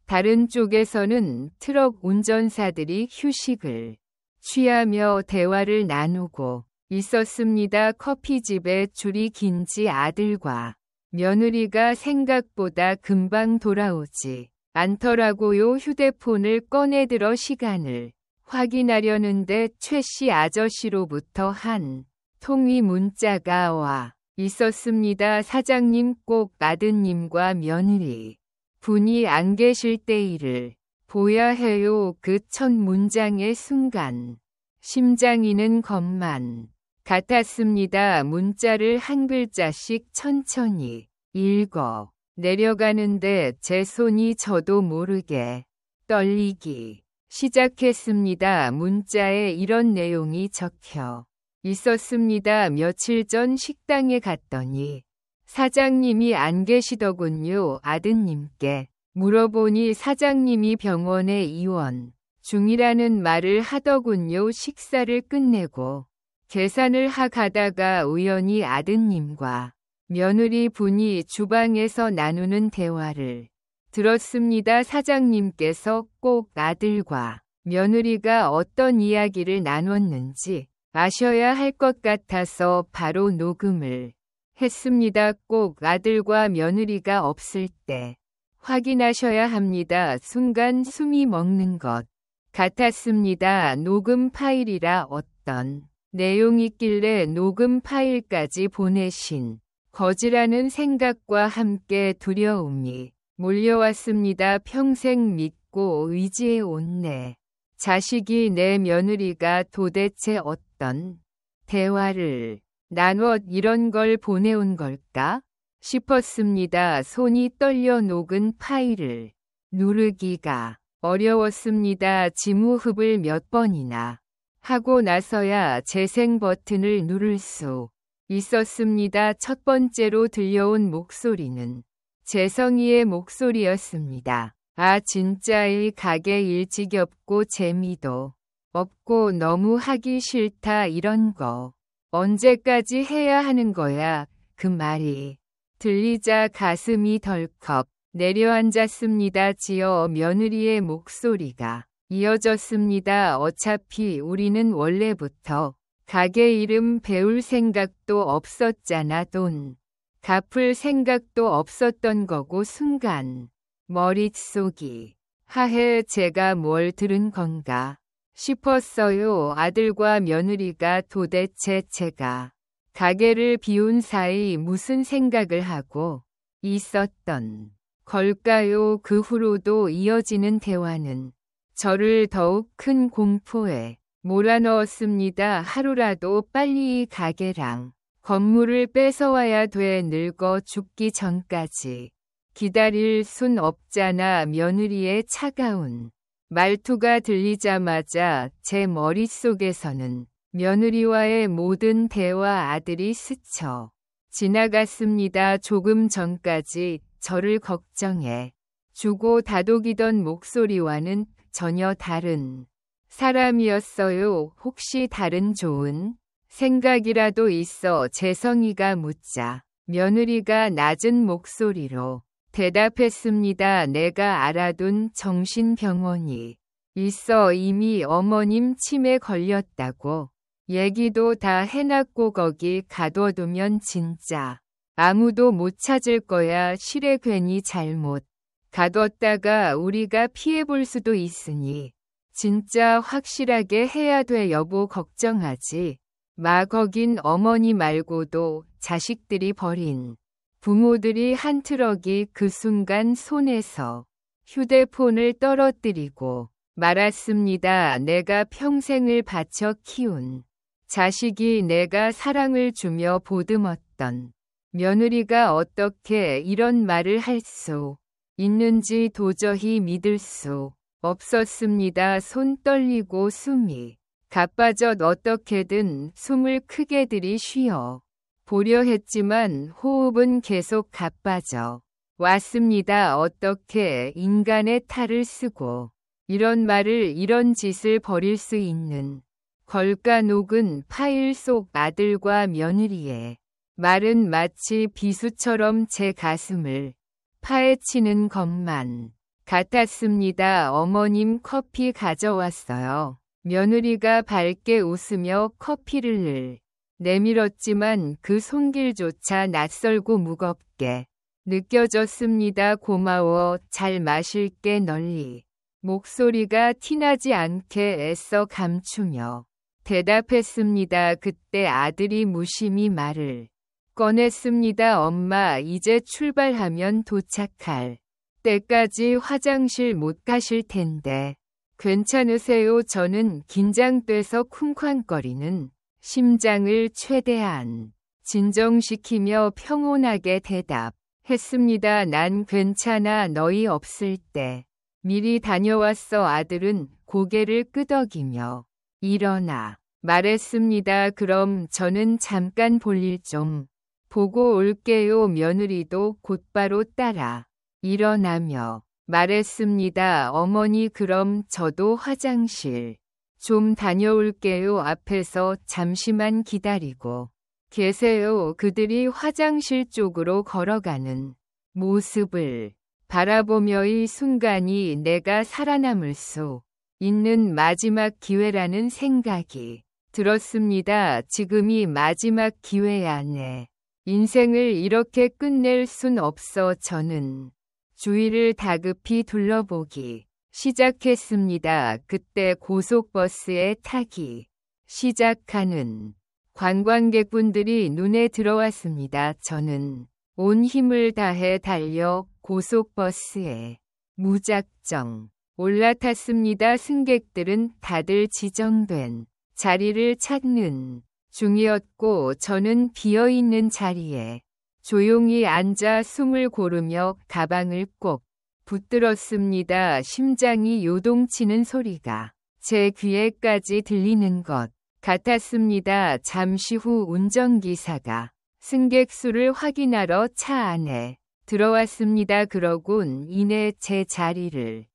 다른 쪽에서는 트럭 운전사들이 휴식을 취하며 대화를 나누고 있었습니다. 커피집에 줄이 긴지 아들과 며느리가 생각보다 금방 돌아오지 않더라고요. 휴대폰을 꺼내들어 시간을 확인하려는데 최씨 아저씨로부터 한 통의 문자가 와 있었습니다. 사장님 꼭 아드님과 며느리 분이 안 계실 때 일을 보야 해요. 그 첫 문장의 순간 심장이는 것만 같았습니다. 문자를 한 글자씩 천천히 읽어 내려가는데 제 손이 저도 모르게 떨리기 시작했습니다. 문자에 이런 내용이 적혀 있었습니다. 며칠 전 식당에 갔더니 사장님이 안 계시더군요. 아드님께 물어보니 사장님이 병원에 입원 중이라는 말을 하더군요. 식사를 끝내고 계산을 가다가 우연히 아드님과 며느리 분이 주방에서 나누는 대화를 들었습니다. 사장님께서 꼭 아들과 며느리가 어떤 이야기를 나눴는지 아셔야 할 것 같아서 바로 녹음을 했습니다. 꼭 아들과 며느리가 없을 때 확인하셔야 합니다. 순간 숨이 멎는 것 같았습니다. 녹음 파일이라 어떤 내용이 있길래 녹음 파일까지 보내신 거지라는 생각과 함께 두려움이 몰려왔습니다. 평생 믿고 의지해온 내 자식이 내 며느리가 도대체 어떤 대화를 나눠 이런 걸 보내온 걸까 싶었습니다. 손이 떨려 녹은 파일을 누르기가 어려웠습니다. 지무흡을 몇 번이나 하고 나서야 재생 버튼을 누를 수 있었습니다. 첫 번째로 들려온 목소리는 재성이의 목소리였습니다. 아 진짜 이 가게 일 지겹고 재미도 없고 너무 하기 싫다. 이런 거 언제까지 해야 하는 거야. 그 말이 들리자 가슴이 덜컥 내려앉았습니다. 지어 며느리의 목소리가 이어졌습니다. 어차피 우리는 원래부터 가게 이름 배울 생각도 없었잖아. 돈 갚을 생각도 없었던 거고. 순간 머릿속이 하해 제가 뭘 들은 건가 싶었어요. 아들과 며느리가 도대체 제가 가게를 비운 사이 무슨 생각을 하고 있었던 걸까요? 그 후로도 이어지는 대화는 저를 더욱 큰 공포에 몰아넣었습니다. 하루라도 빨리 이 가게랑 건물을 뺏어와야 돼. 늙어 죽기 전까지 기다릴 순 없잖아. 며느리의 차가운 말투가 들리자마자 제 머릿속에서는 며느리와의 모든 대화 아들이 스쳐 지나갔습니다. 조금 전까지 저를 걱정해 주고 다독이던 목소리와는 전혀 다른 사람이었어요. 혹시 다른 좋은 생각이라도 있어? 재성이가 묻자 며느리가 낮은 목소리로 대답했습니다. 내가 알아둔 정신병원이 있어. 이미 어머님 치매 걸렸다고 얘기도 다 해놨고 거기 가둬두면 진짜 아무도 못 찾을 거야. 실에 괜히 잘못 가뒀다가 우리가 피해볼 수도 있으니 진짜 확실하게 해야 돼. 여보 걱정하지 마. 거긴 어머니 말고도 자식들이 버린 부모들이 한 트럭이 그 순간 손에서 휴대폰을 떨어뜨리고 말았습니다. 내가 평생을 바쳐 키운 자식이 내가 사랑을 주며 보듬었던 며느리가 어떻게 이런 말을 할 수 있는지 도저히 믿을 수 없었습니다. 손 떨리고 숨이 가빠져 어떻게든 숨을 크게 들이쉬어 보려 했지만 호흡은 계속 가빠져 왔습니다. 어떻게 인간의 탈을 쓰고 이런 말을 이런 짓을 벌일 수 있는 걸까? 녹은 파일 속 아들과 며느리의 말은 마치 비수처럼 제 가슴을 파헤치는 것만 같았습니다. 어머님 커피 가져왔어요. 며느리가 밝게 웃으며 커피를 내밀었지만 그 손길조차 낯설고 무겁게 느껴졌습니다. 고마워. 잘 마실게. 널리 목소리가 티나지 않게 애써 감추며 대답했습니다. 그때 아들이 무심히 말을 꺼냈습니다. 엄마, 이제 출발하면 도착할 때까지 화장실 못 가실 텐데 괜찮으세요? 저는 긴장돼서 쿵쾅거리는 심장을 최대한 진정시키며 평온하게 대답했습니다. 난 괜찮아. 너희 없을 때 미리 다녀왔어. 아들은 고개를 끄덕이며 일어나 말했습니다. 그럼 저는 잠깐 볼일 좀 보고 올게요. 며느리도 곧바로 따라 일어나며 말했습니다. 어머니, 그럼 저도 화장실 좀 다녀올게요. 앞에서 잠시만 기다리고 계세요. 그들이 화장실 쪽으로 걸어가는 모습을 바라보며 이 순간이 내가 살아남을 수 있는 마지막 기회라는 생각이 들었습니다. 지금이 마지막 기회야. 내 인생을 이렇게 끝낼 순 없어. 저는 주위를 다급히 둘러보기 시작했습니다. 그때 고속버스에 타기 시작하는 관광객분들이 눈에 들어왔습니다. 저는 온 힘을 다해 달려 고속버스에 무작정 올라탔습니다. 승객들은 다들 지정된 자리를 찾는 중이었고 저는 비어있는 자리에 조용히 앉아 숨을 고르며 가방을 꼭 붙들었습니다. 심장이 요동치는 소리가 제 귀에까지 들리는 것 같았습니다. 잠시 후 운전기사가 승객 수를 확인하러 차 안에 들어왔습니다. 그러곤 이내 제 자리를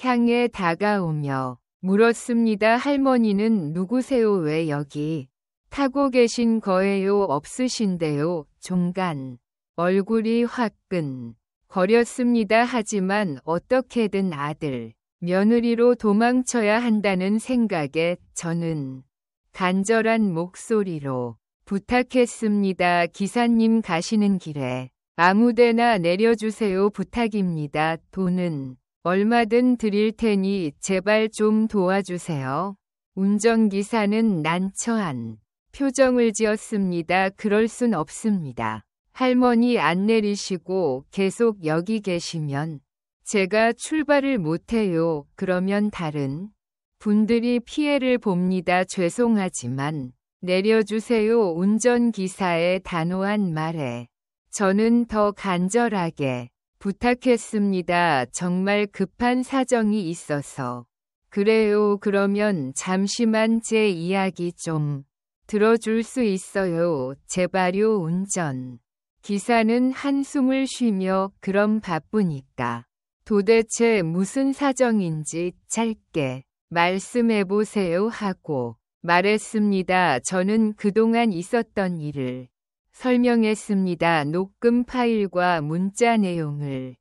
향해 다가오며 물었습니다. 할머니는 누구세요? 왜 여기 타고 계신 거예요? 없으신데요. 종간 얼굴이 화끈 거렸습니다. 하지만 어떻게든 아들, 며느리로 도망쳐야 한다는 생각에 저는 간절한 목소리로 부탁했습니다. 기사님, 가시는 길에 아무데나 내려주세요. 부탁입니다. 돈은 얼마든 드릴 테니 제발 좀 도와주세요. 운전기사는 난처한 표정을 지었습니다. 그럴 순 없습니다. 할머니 안 내리시고 계속 여기 계시면 제가 출발을 못해요. 그러면 다른 분들이 피해를 봅니다. 죄송하지만 내려주세요. 운전기사의 단호한 말에 저는 더 간절하게 부탁했습니다. 정말 급한 사정이 있어서. 그래요. 그러면 잠시만 제 이야기 좀 들어줄 수 있어요. 제발요. 운전 기사는 한숨을 쉬며 그럼 바쁘니까 도대체 무슨 사정인지 짧게 말씀해보세요 하고 말했습니다. 저는 그동안 있었던 일을 설명했습니다. 녹음 파일과 문자 내용을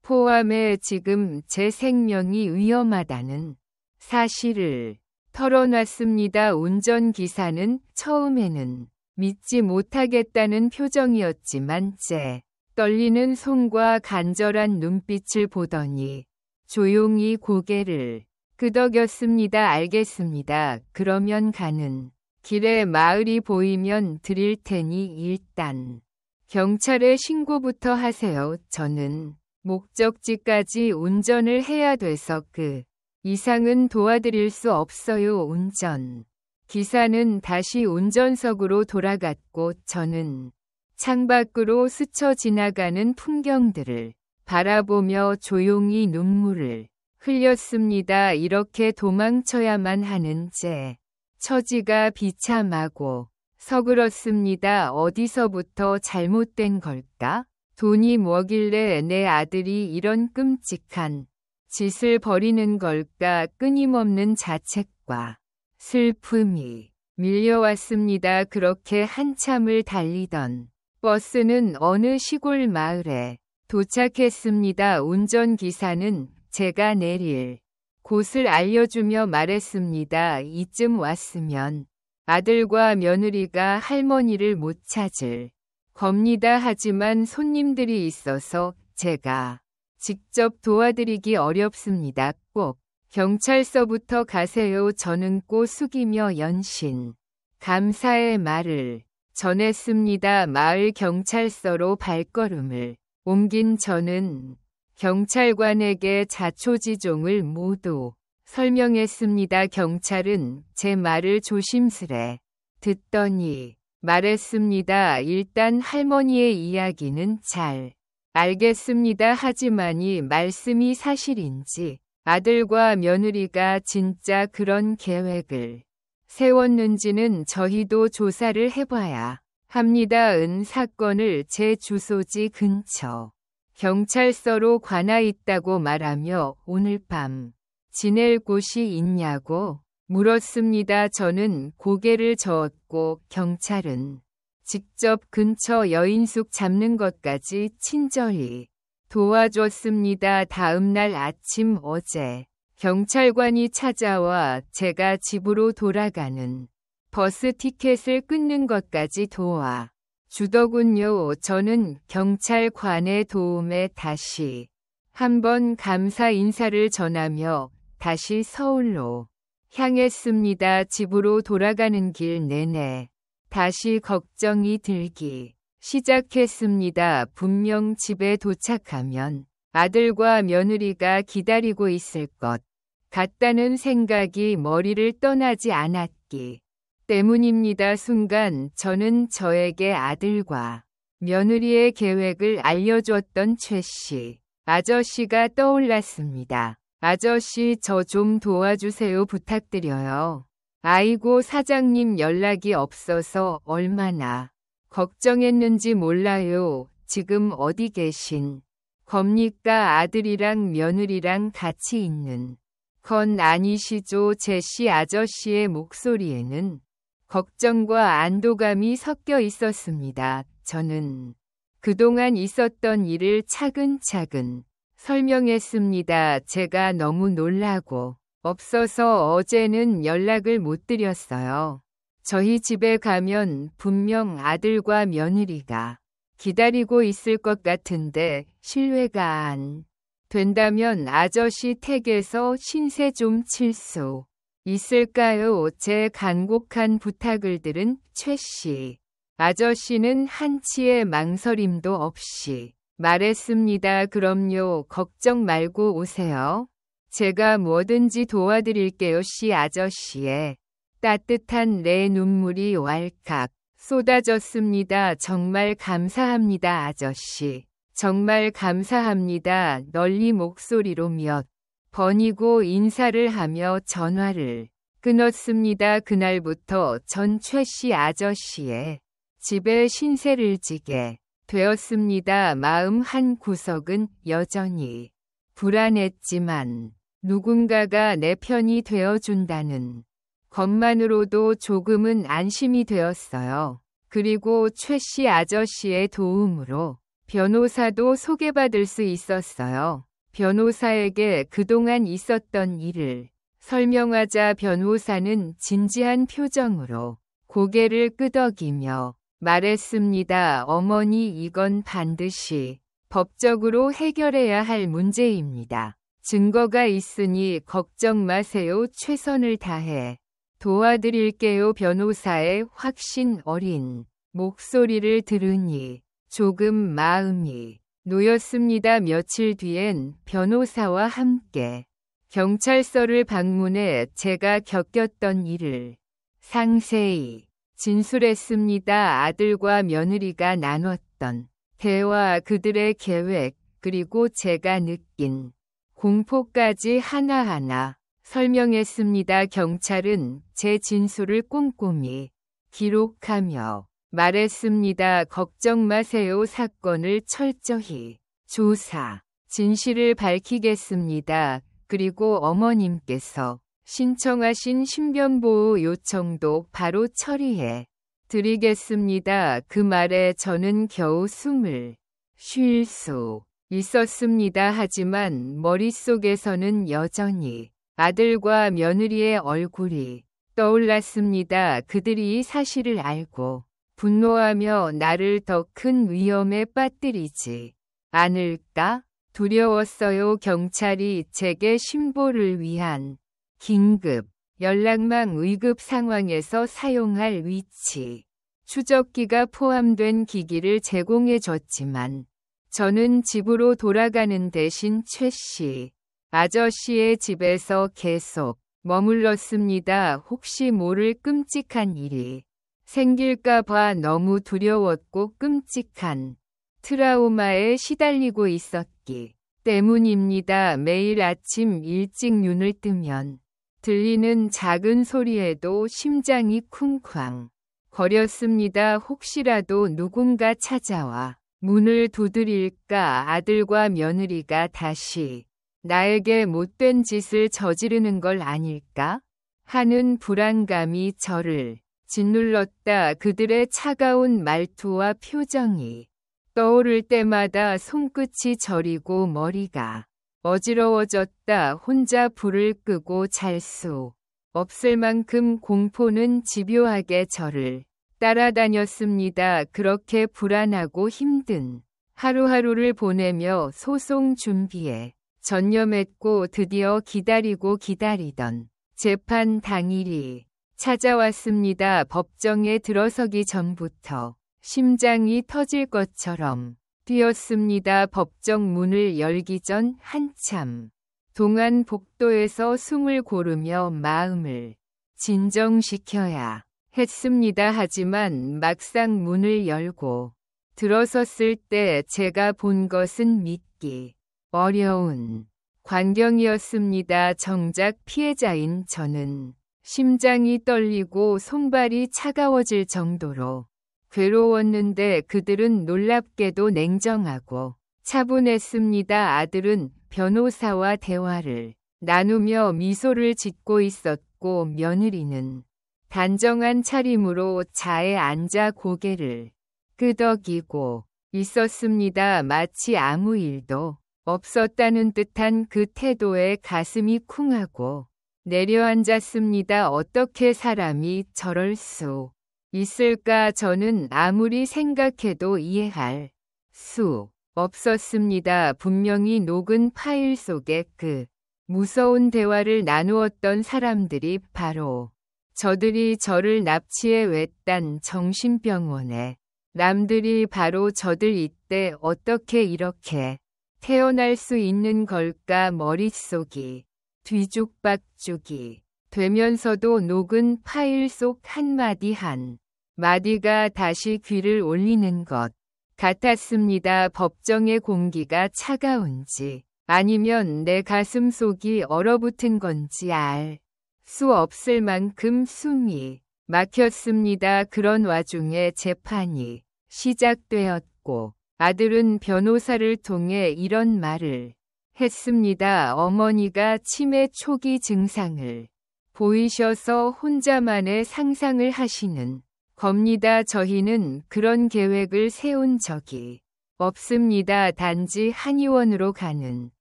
포함해 지금 제 생명이 위험하다는 사실을 털어놨습니다. 운전기사는 처음에는 믿지 못하겠다는 표정이었지만 제 떨리는 손과 간절한 눈빛을 보더니 조용히 고개를 끄덕였습니다. 알겠습니다. 그러면 가는 길에 마을이 보이면 드릴 테니 일단 경찰에 신고부터 하세요. 저는 목적지까지 운전을 해야 돼서 그 이상은 도와드릴 수 없어요. 운전 기사는 다시 운전석으로 돌아갔고 저는 창밖으로 스쳐 지나가는 풍경들을 바라보며 조용히 눈물을 흘렸습니다. 이렇게 도망쳐야만 하는 제 처지가 비참하고 서글었습니다. 어디서부터 잘못된 걸까? 돈이 뭐길래 내 아들이 이런 끔찍한 짓을 벌이는 걸까? 끊임없는 자책과 슬픔이 밀려왔습니다. 그렇게 한참을 달리던 버스는 어느 시골 마을에 도착했습니다. 운전기사는 제가 내릴 곳을 알려주며 말했습니다. 이쯤 왔으면 아들과 며느리가 할머니를 못 찾을 겁니다. 하지만 손님들이 있어서 제가 직접 도와드리기 어렵습니다. 꼭 경찰서부터 가세요. 저는 꼬 숙이며 연신 감사의 말을 전했습니다. 마을 경찰서로 발걸음을 옮긴 저는 경찰관에게 자초지종을 모두 설명했습니다. 경찰은 제 말을 조심스레 듣더니 말했습니다. 일단 할머니의 이야기는 잘 알겠습니다. 하지만 이 말씀이 사실인지 아들과 며느리가 진짜 그런 계획을 세웠는지는 저희도 조사를 해봐야 합니다. 은 사건을 제 주소지 근처 경찰서로 관하 있다고 말하며 오늘 밤 지낼 곳이 있냐고 물었습니다. 저는 고개를 저었고 경찰은 직접 근처 여인숙 잡는 것까지 친절히 도와줬습니다. 다음 날 아침 어제 경찰관이 찾아와 제가 집으로 돌아가는 버스 티켓을 끊는 것까지 도와 주더군요. 저는 경찰관의 도움에 다시 한번 감사 인사를 전하며 다시 서울로 향했습니다. 집으로 돌아가는 길 내내 다시 걱정이 들기 시작했습니다. 분명 집에 도착하면 아들과 며느리가 기다리고 있을 것 같다는 생각이 머리를 떠나지 않았기 때문입니다. 순간 저는 저에게 아들과 며느리의 계획을 알려줬던 최씨 아저씨가 떠올랐습니다. 아저씨 저 좀 도와주세요. 부탁드려요. 아이고 사장님 연락이 없어서 얼마나 걱정했는지 몰라요. 지금 어디 계신 겁니까? 아들이랑 며느리랑 같이 있는 건 아니시죠? 제시 아저씨의 목소리에는 걱정과 안도감이 섞여 있었습니다. 저는 그동안 있었던 일을 차근차근 설명했습니다. 제가 너무 놀라고 없어서 어제는 연락을 못 드렸어요. 저희 집에 가면 분명 아들과 며느리가 기다리고 있을 것 같은데 실례가 안 된다면 아저씨 댁에서 신세 좀 칠 수 있을까요? 제 간곡한 부탁을 들은 최씨 아저씨는 한치의 망설임도 없이 말했습니다. 그럼요. 걱정 말고 오세요. 제가 뭐든지 도와드릴게요. 아저씨의 따뜻한 내 눈물이 왈칵 쏟아졌습니다. 정말 감사합니다, 아저씨. 정말 감사합니다. 널리 목소리로 몇 번이고 인사를 하며 전화를 끊었습니다. 그날부터 전 최씨 아저씨의 집에 신세를 지게 되었습니다. 마음 한 구석은 여전히 불안했지만 누군가가 내 편이 되어준다는 것만으로도 조금은 안심이 되었어요. 그리고 최씨 아저씨의 도움으로 변호사도 소개받을 수 있었어요. 변호사에게 그동안 있었던 일을 설명하자 변호사는 진지한 표정으로 고개를 끄덕이며 말했습니다. 어머니, 이건 반드시 법적으로 해결해야 할 문제입니다. 증거가 있으니 걱정 마세요. 최선을 다해 도와드릴게요. 변호사의 확신 어린 목소리를 들으니 조금 마음이 놓였습니다. 며칠 뒤엔 변호사와 함께 경찰서를 방문해 제가 겪었던 일을 상세히 진술했습니다. 아들과 며느리가 나눴던 대화, 그들의 계획, 그리고 제가 느낀 공포까지 하나하나 설명했습니다. 경찰은 제 진술을 꼼꼼히 기록하며 말했습니다. 걱정 마세요. 사건을 철저히 조사, 진실을 밝히겠습니다. 그리고 어머님께서 신청하신 신변보호 요청도 바로 처리해 드리겠습니다. 그 말에 저는 겨우 숨을 쉴 수 있었습니다. 하지만 머릿속에서는 여전히 아들과 며느리의 얼굴이 떠올랐습니다. 그들이 이 사실을 알고 분노하며 나를 더 큰 위험에 빠뜨리지 않을까 두려웠어요. 경찰이 제게 신고를 위한 긴급 연락망 의급 상황에서 사용할 위치 추적기가 포함된 기기를 제공해 줬지만 저는 집으로 돌아가는 대신 최씨 아저씨의 집에서 계속 머물렀습니다. 혹시 모를 끔찍한 일이 생길까 봐 너무 두려웠고 끔찍한 트라우마에 시달리고 있었기 때문입니다. 매일 아침 일찍 눈을 뜨면 들리는 작은 소리에도 심장이 쿵쾅 거렸습니다. 혹시라도 누군가 찾아와 문을 두드릴까, 아들과 며느리가 다시 나에게 못된 짓을 저지르는 걸 아닐까 하는 불안감이 저를 짓눌렀다. 그들의 차가운 말투와 표정이 떠오를 때마다 손끝이 저리고 머리가 어지러워졌다. 혼자 불을 끄고 잘 수 없을 만큼 공포는 집요하게 저를 따라다녔습니다. 그렇게 불안하고 힘든 하루하루를 보내며 소송 준비에 전념했고 드디어 기다리고 기다리던 재판 당일이 찾아왔습니다. 법정에 들어서기 전부터 심장이 터질 것처럼 뛰었습니다. 법정 문을 열기 전 한참 동안 복도에서 숨을 고르며 마음을 진정시켜야 했습니다. 하지만 막상 문을 열고 들어섰을 때 제가 본 것은 믿기 어려운 광경이었습니다. 정작 피해자인 저는 심장이 떨리고 손발이 차가워질 정도로 괴로웠는데 그들은 놀랍게도 냉정하고 차분했습니다. 아들은 변호사와 대화를 나누며 미소를 짓고 있었고 며느리는 단정한 차림으로 자에 앉아 고개를 끄덕이고 있었습니다. 마치 아무 일도 없었다는 듯한 그 태도에 가슴이 쿵하고 내려앉았습니다. 어떻게 사람이 저럴 수 있을까? 저는 아무리 생각해도 이해할 수 없었습니다. 분명히 녹은 파일 속에 그 무서운 대화를 나누었던 사람들이 바로 저들이 저를 납치해 외딴 정신병원에. 남들이 바로 저들 이때 어떻게 이렇게 태어날 수 있는 걸까 머릿속이 뒤죽박죽이 되면서도 녹은 파일 속 한마디 한마디가 다시 귀를 올리는 것 같았습니다. 법정의 공기가 차가운지 아니면 내 가슴 속이 얼어붙은 건지 알 수 없을 만큼 숨이 막혔습니다. 그런 와중에 재판이 시작되었고 아들은 변호사를 통해 이런 말을 했습니다. 어머니가 치매 초기 증상을 보이셔서 혼자만의 상상을 하시는 겁니다. 저희는 그런 계획을 세운 적이 없습니다. 단지 한의원으로 가는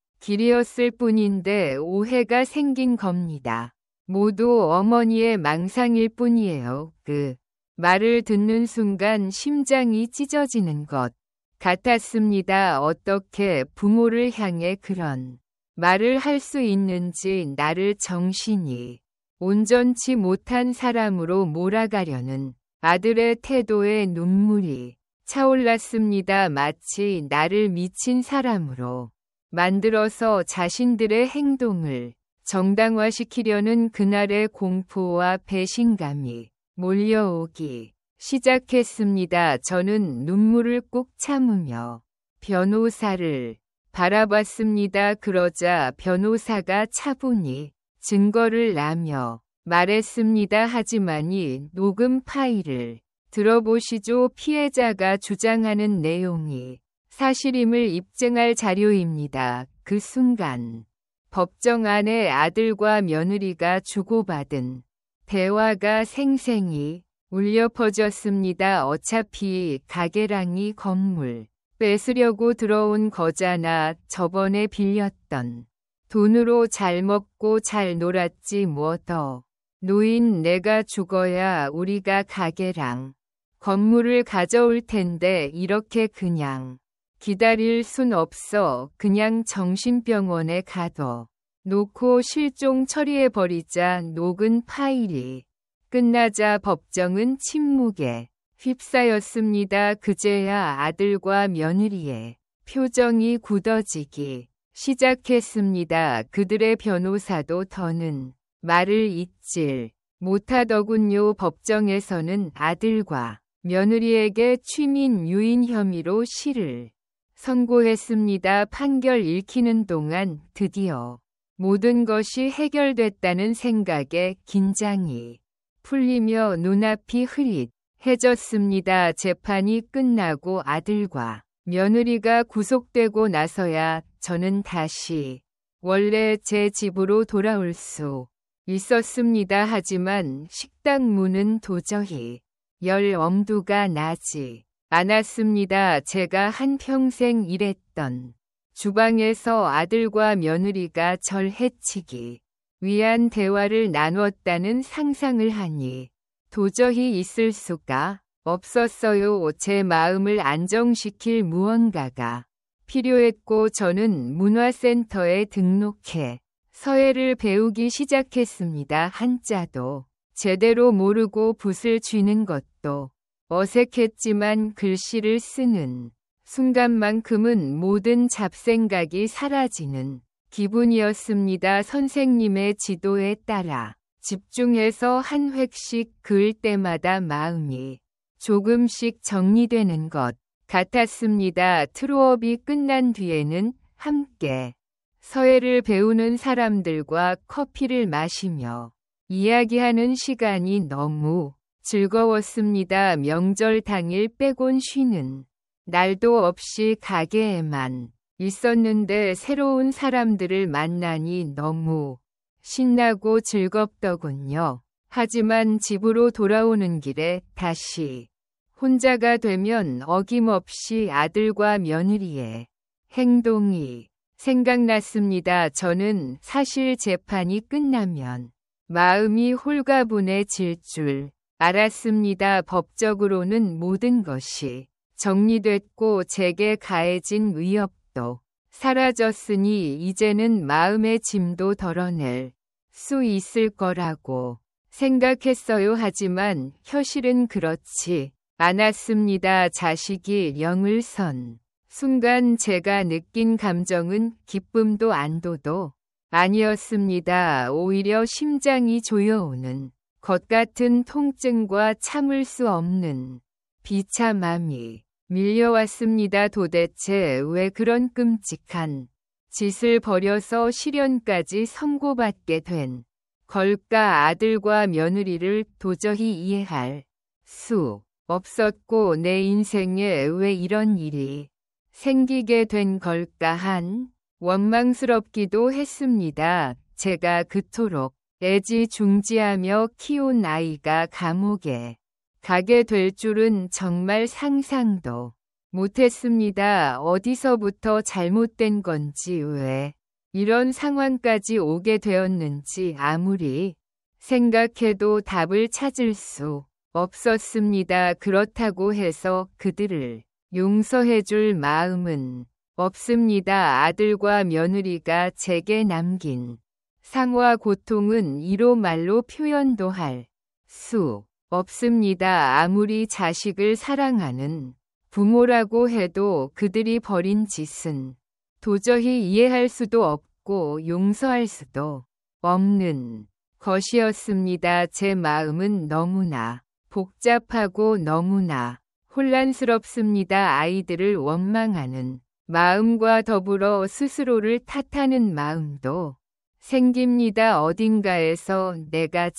길이었을 뿐인데 오해가 생긴 겁니다. 모두 어머니의 망상일 뿐이에요. 그 말을 듣는 순간 심장이 찢어지는 것 같았습니다. 어떻게 부모를 향해 그런 말을 할 수 있는지 나를 정신이 온전치 못한 사람으로 몰아가려는 아들의 태도에 눈물이 차올랐습니다. 마치 나를 미친 사람으로 만들어서 자신들의 행동을 정당화시키려는 그날의 공포와 배신감이 몰려오기 시작했습니다. 저는 눈물을 꾹 참으며 변호사를 바라봤습니다. 그러자 변호사가 차분히 증거를 라며 말했습니다. 하지만 이 녹음 파일을 들어보시죠. 피해자가 주장하는 내용이 사실임을 입증할 자료입니다. 그 순간 법정 안에 아들과 며느리가 주고받은 대화가 생생히 울려 퍼졌습니다. 어차피 가게랑이 건물 뺏으려고 들어온 거잖아. 저번에 빌렸던 돈으로 잘 먹고 잘 놀았지 뭐 더. 노인 내가 죽어야 우리가 가게랑 건물을 가져올 텐데 이렇게 그냥 기다릴 순 없어. 그냥 정신병원에 가둬 놓고 실종 처리해버리자. 녹은 파일이 끝나자 법정은 침묵에 휩싸였습니다. 그제야 아들과 며느리의 표정이 굳어지기 시작했습니다. 그들의 변호사도 더는 말을 잇질 못하더군요. 법정에서는 아들과 며느리에게 취민 유인 혐의로 실을 선고했습니다. 판결 읽히는 동안 드디어 모든 것이 해결됐다는 생각에 긴장이 풀리며 눈앞이 흐릿해졌습니다. 재판이 끝나고 아들과 며느리가 구속되고 나서야 저는 다시 원래 제 집으로 돌아올 수 있었습니다. 하지만 식당 문은 도저히 열 엄두가 나지 않았습니다. 제가 한평생 일했던 주방에서 아들과 며느리가 절 해치기 위한 대화를 나눴다는 상상을 하니 도저히 있을 수가 없었어요. 제 마음을 안정시킬 무언가가 필요했고 저는 문화센터에 등록해 서예를 배우기 시작했습니다. 한자도 제대로 모르고 붓을 쥐는 것도 어색했지만 글씨를 쓰는 순간만큼은 모든 잡생각이 사라지는 기분이었습니다. 선생님의 지도에 따라 집중해서 한 획씩 그을 때마다 마음이 조금씩 정리되는 것 같았습니다. 트루업이 끝난 뒤에는 함께 서예를 배우는 사람들과 커피를 마시며 이야기하는 시간이 너무 즐거웠습니다. 명절 당일 빼곤 쉬는 날도 없이 가게에만 있었는데 새로운 사람들을 만나니 너무 신나고 즐겁더군요. 하지만 집으로 돌아오는 길에 다시 혼자가 되면 어김없이 아들과 며느리의 행동이 생각났습니다. 저는 사실 재판이 끝나면 마음이 홀가분해질 줄 알았습니다. 법적으로는 모든 것이 정리됐고 제게 가해진 위협도 사라졌으니 이제는 마음의 짐도 덜어낼 수 있을 거라고 생각했어요. 하지만 현실은 그렇지 않았습니다. 자식이 영을 선 순간 제가 느낀 감정은 기쁨도 안도도 아니었습니다. 오히려 심장이 조여오는 것 같은 통증과 참을 수 없는 비참함이 밀려왔습니다. 도대체 왜 그런 끔찍한 짓을 벌여서 실연까지 선고받게 된 걸까? 아들과 며느리를 도저히 이해할 수 없었고 내 인생에 왜 이런 일이 생기게 된 걸까? 원망스럽기도 했습니다. 제가 그토록 애지중지하며 키운 아이가 감옥에 가게 될 줄은 정말 상상도 못했습니다. 어디서부터 잘못된 건지 왜 이런 상황까지 오게 되었는지 아무리 생각해도 답을 찾을 수 없었습니다. 그렇다고 해서 그들을 용서해줄 마음은 없습니다. 아들과 며느리가 제게 남긴 상과 고통은 이로 말로 표현도 할 수 없습니다. 아무리 자식을 사랑하는 부모라고 해도 그들이 벌인 짓은 도저히 이해할 수도 없고 용서할 수도 없는 것이었습니다. 제 마음은 너무나 복잡하고 너무나 혼란스럽습니다. 아이들을 원망하는 마음과 더불어 스스로를 탓하는 마음도 생깁니다. 어딘가에서 내가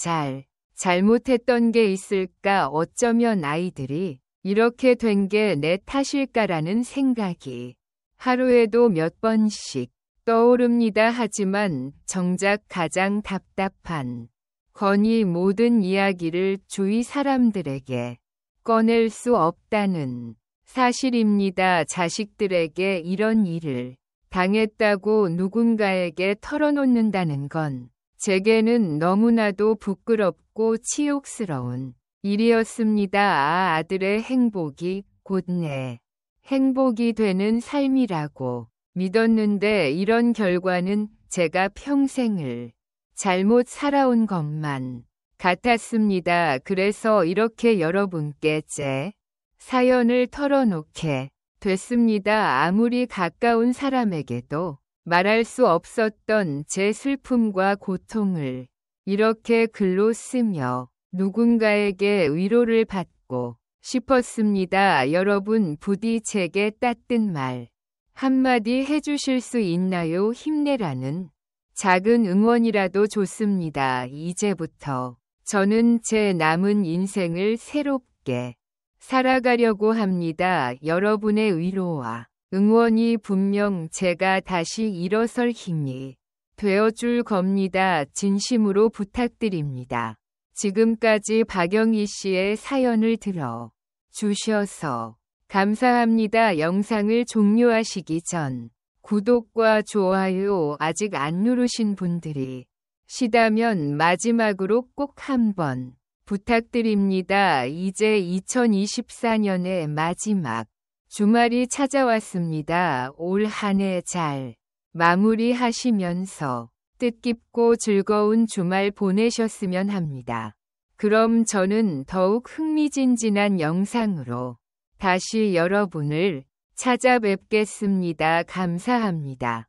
잘못했던 게 있을까? 어쩌면 아이들이 이렇게 된 게 내 탓일까라는 생각이 하루에도 몇 번씩 떠오릅니다. 하지만 정작 가장 답답한 건 이 모든 이야기를 주위 사람들에게 꺼낼 수 없다는 사실입니다. 자식들에게 이런 일을 당했다고 누군가에게 털어놓는다는 건 제게는 너무나도 부끄럽고 치욕스러운 일이었습니다. 아들의 행복이 곧 내 행복이 되는 삶이라고 믿었는데 이런 결과는 제가 평생을 잘못 살아온 것만 같았습니다. 그래서 이렇게 여러분께 제 사연을 털어놓게 됐습니다. 아무리 가까운 사람에게도 말할 수 없었던 제 슬픔과 고통을 이렇게 글로 쓰며 누군가에게 위로를 받고 싶었습니다. 여러분 부디 제게 따뜻한 말 한마디 해주실 수 있나요? 힘내라는 작은 응원이라도 좋습니다. 이제부터 저는 제 남은 인생을 새롭게 살아가려고 합니다. 여러분의 위로와 응원이 분명 제가 다시 일어설 힘이 되어줄 겁니다. 진심으로 부탁드립니다. 지금까지 박영희 씨의 사연을 들어 주셔서 감사합니다. 영상을 종료하시기 전 구독과 좋아요 아직 안 누르신 분들이 시다면 마지막으로 꼭 한번 부탁드립니다. 이제 2024년의 마지막 주말이 찾아왔습니다. 올 한 해 잘 마무리하시면서 뜻깊고 즐거운 주말 보내셨으면 합니다. 그럼 저는 더욱 흥미진진한 영상으로 다시 여러분을 찾아뵙겠습니다. 감사합니다.